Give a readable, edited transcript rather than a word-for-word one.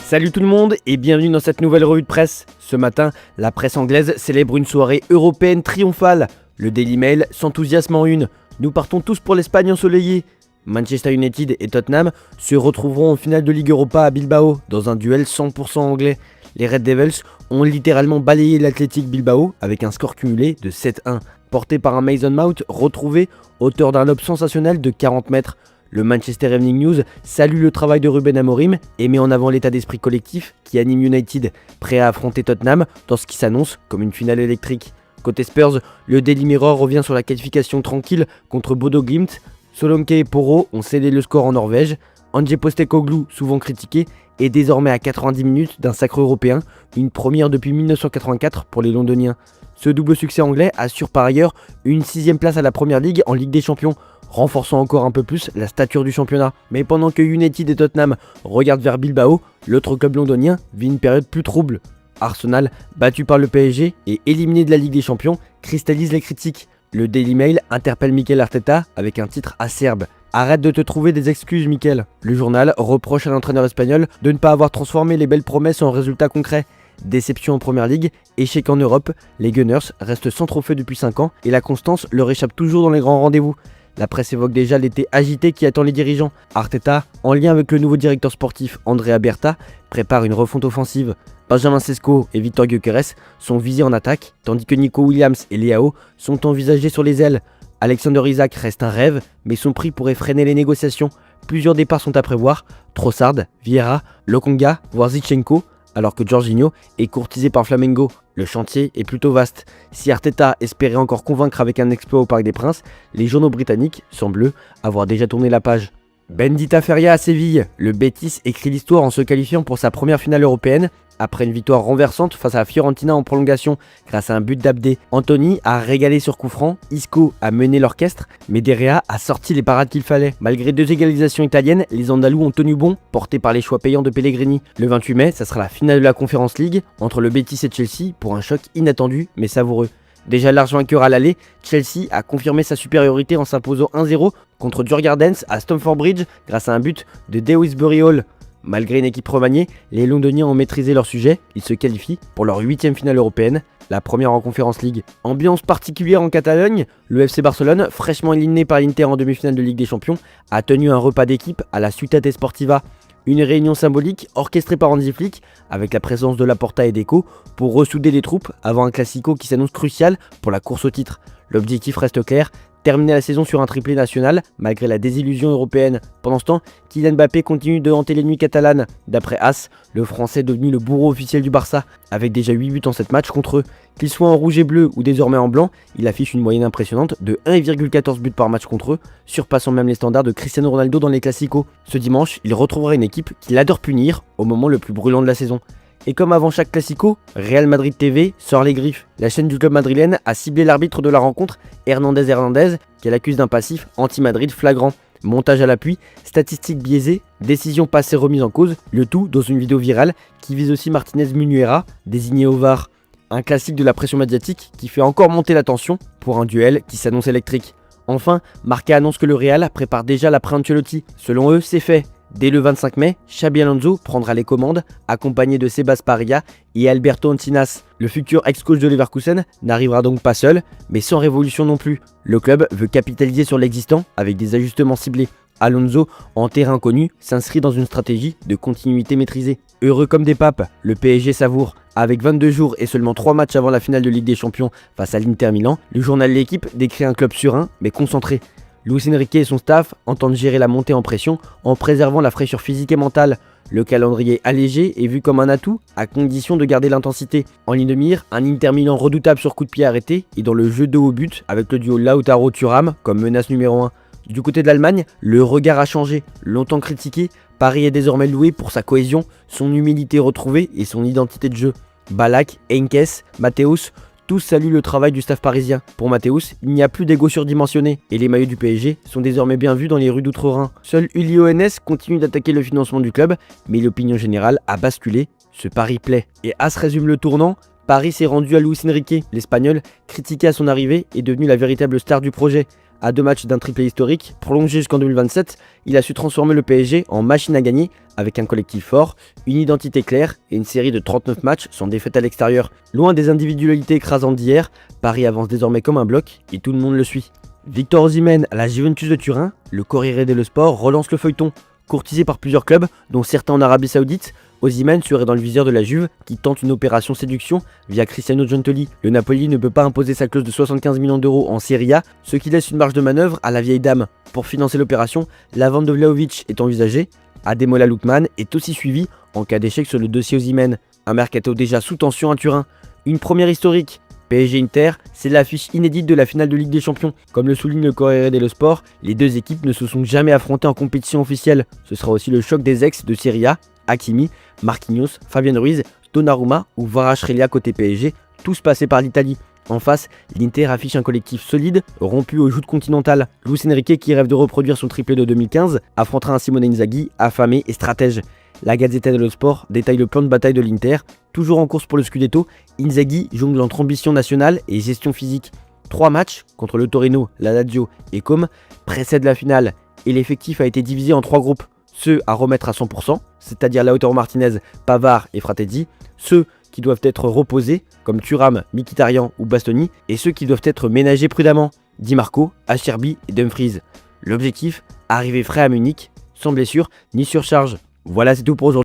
Salut tout le monde et bienvenue dans cette nouvelle revue de presse. Ce matin, la presse anglaise célèbre une soirée européenne triomphale. Le Daily Mail s'enthousiasme en une. Nous partons tous pour l'Espagne ensoleillée. Manchester United et Tottenham se retrouveront en finale de Ligue Europa à Bilbao dans un duel 100% anglais. Les Red Devils ont littéralement balayé l'Athletic Bilbao avec un score cumulé de 7-1. Porté par un Mason Mount retrouvé, auteur d'un lob sensationnel de 40 mètres. Le Manchester Evening News salue le travail de Ruben Amorim et met en avant l'état d'esprit collectif qui anime United, prêt à affronter Tottenham dans ce qui s'annonce comme une finale électrique. Côté Spurs, le Daily Mirror revient sur la qualification tranquille contre Bodo Glimt. Solanke et Porro ont cédé le score en Norvège. Ange Postecoglou, souvent critiqué, est désormais à 90 minutes d'un sacre européen, une première depuis 1984 pour les Londoniens. Ce double succès anglais assure par ailleurs une 6ème place à la Première Ligue en Ligue des Champions, renforçant encore un peu plus la stature du championnat. Mais pendant que United et Tottenham regardent vers Bilbao, l'autre club londonien vit une période plus trouble. Arsenal, battu par le PSG et éliminé de la Ligue des Champions, cristallise les critiques. Le Daily Mail interpelle Mikel Arteta avec un titre acerbe. Arrête de te trouver des excuses, Mikel. Le journal reproche à l'entraîneur espagnol de ne pas avoir transformé les belles promesses en résultats concrets. Déception en Première Ligue, échec en Europe, les Gunners restent sans trophée depuis 5 ans et la constance leur échappe toujours dans les grands rendez-vous. La presse évoque déjà l'été agité qui attend les dirigeants. Arteta, en lien avec le nouveau directeur sportif Andrea Berta, prépare une refonte offensive. Benjamin Sesko et Victor Gyökeres sont visés en attaque, tandis que Nico Williams et Leao sont envisagés sur les ailes. Alexander Isak reste un rêve, mais son prix pourrait freiner les négociations. Plusieurs départs sont à prévoir, Trossard, Vieira, Lokonga, voire Zinchenko, alors que Jorginho est courtisé par Flamengo. Le chantier est plutôt vaste. Si Arteta espérait encore convaincre avec un exploit au Parc des Princes, les journaux britanniques semblent avoir déjà tourné la page. Bendita Feria à Séville, le Betis écrit l'histoire en se qualifiant pour sa première finale européenne. Après une victoire renversante face à la Fiorentina en prolongation grâce à un but d'Abdé, Anthony a régalé sur coup franc, Isco a mené l'orchestre, mais Derrea a sorti les parades qu'il fallait. Malgré 2 égalisations italiennes, les Andalous ont tenu bon, portés par les choix payants de Pellegrini. Le 28 mai, ça sera la finale de la Conference League entre le Betis et Chelsea pour un choc inattendu mais savoureux. Déjà large vainqueur à l'aller, Chelsea a confirmé sa supériorité en s'imposant 1-0 contre Djurgårdens à Stamford Bridge grâce à un but de Dewsbury Hall. Malgré une équipe remaniée, les Londoniens ont maîtrisé leur sujet, ils se qualifient pour leur 8ème finale européenne, la première en Conference League. Ambiance particulière en Catalogne, le FC Barcelone, fraîchement éliminé par l'Inter en demi-finale de Ligue des Champions, a tenu un repas d'équipe à la Ciutat Esportiva. Une réunion symbolique orchestrée par Hansi Flick avec la présence de Laporta et Deco pour ressouder les troupes avant un classico qui s'annonce crucial pour la course au titre. L'objectif reste clair, terminer la saison sur un triplé national malgré la désillusion européenne. Pendant ce temps, Kylian Mbappé continue de hanter les nuits catalanes. D'après As, le Français est devenu le bourreau officiel du Barça avec déjà 8 buts en 7 matchs contre eux. Qu'il soit en rouge et bleu ou désormais en blanc, il affiche une moyenne impressionnante de 1,14 buts par match contre eux, surpassant même les standards de Cristiano Ronaldo dans les classicos. Ce dimanche, il retrouvera une équipe qu'il adore punir au moment le plus brûlant de la saison. Et comme avant chaque classico, Real Madrid TV sort les griffes. La chaîne du club madrilène a ciblé l'arbitre de la rencontre, Hernandez, qu'elle accuse d'un passif anti-Madrid flagrant. Montage à l'appui, statistiques biaisées, décisions passées remises en cause, le tout dans une vidéo virale qui vise aussi Martinez Munuera, désigné au VAR. Un classique de la pression médiatique qui fait encore monter la tension pour un duel qui s'annonce électrique. Enfin, Marca annonce que le Real prépare déjà l'après-Ancelotti. Selon eux, c'est fait. Dès le 25 mai, Xabi Alonso prendra les commandes, accompagné de Sebas Paria et Alberto Encinas. Le futur ex-coach de Leverkusen n'arrivera donc pas seul, mais sans révolution non plus. Le club veut capitaliser sur l'existant avec des ajustements ciblés. Alonso, en terrain connu, s'inscrit dans une stratégie de continuité maîtrisée. Heureux comme des papes, le PSG savoure. Avec 22 jours et seulement 3 matchs avant la finale de Ligue des Champions face à l'Inter Milan, le journal L'Équipe décrit un club serein mais concentré. Luis Enrique et son staff entendent gérer la montée en pression en préservant la fraîcheur physique et mentale. Le calendrier allégé est vu comme un atout à condition de garder l'intensité. En ligne de mire, un Inter Milan redoutable sur coup de pied arrêté et dans le jeu de haut but avec le duo Lautaro-Thuram comme menace numéro 1. Du côté de l'Allemagne, le regard a changé. Longtemps critiqué, Paris est désormais loué pour sa cohésion, son humilité retrouvée et son identité de jeu. Ballack, Heynckes, Matthäus, tous saluent le travail du staff parisien. Pour Matthäus, il n'y a plus d'ego surdimensionné et les maillots du PSG sont désormais bien vus dans les rues d'Outre-Rhin. Seul Uli Hoeneß continue d'attaquer le financement du club, mais l'opinion générale a basculé. Ce pari plaît. Et As résume le tournant. Paris s'est rendu à Luis Enrique. L'Espagnol, critiqué à son arrivée, est devenu la véritable star du projet. À 2 matchs d'un triplé historique, prolongé jusqu'en 2027, il a su transformer le PSG en machine à gagner avec un collectif fort, une identité claire et une série de 39 matchs sans défaite à l'extérieur. Loin des individualités écrasantes d'hier, Paris avance désormais comme un bloc et tout le monde le suit. Victor Osimhen à la Juventus de Turin, le Corriere dello Sport relance le feuilleton. Courtisé par plusieurs clubs, dont certains en Arabie Saoudite, Osimhen serait dans le viseur de la Juve qui tente une opération séduction via Cristiano Giuntoli. Le Napoli ne peut pas imposer sa clause de 75 millions d'euros en Serie A, ce qui laisse une marge de manœuvre à la vieille dame. Pour financer l'opération, la vente de Vlahovic est envisagée. Ademola Lookman est aussi suivi en cas d'échec sur le dossier Osimhen. Un mercato déjà sous tension à Turin. Une première historique. PSG Inter, c'est l'affiche inédite de la finale de Ligue des Champions. Comme le souligne le Corriere dello Sport, les deux équipes ne se sont jamais affrontées en compétition officielle. Ce sera aussi le choc des ex de Serie A, Hakimi, Marquinhos, Fabian Ruiz, Donnarumma ou Kvaratskhelia côté PSG, tous passés par l'Italie. En face, l'Inter affiche un collectif solide, rompu aux joutes continentales. Luis Enrique, qui rêve de reproduire son triplé de 2015, affrontera un Simone Inzaghi affamé et stratège. La Gazzetta dello Sport détaille le plan de bataille de l'Inter. Toujours en course pour le Scudetto, Inzaghi jongle entre ambition nationale et gestion physique. 3 matchs, contre le Torino, la Lazio et Comme, précèdent la finale et l'effectif a été divisé en 3 groupes. Ceux à remettre à 100%, c'est-à-dire Lautaro Martinez, Pavard et Frattesi, ceux qui doivent être reposés, comme Thuram, Mkhitaryan ou Bastoni, et ceux qui doivent être ménagés prudemment, Di Marco, Acerbi et Dumfries. L'objectif, arriver frais à Munich, sans blessure ni surcharge. Voilà, c'est tout pour aujourd'hui.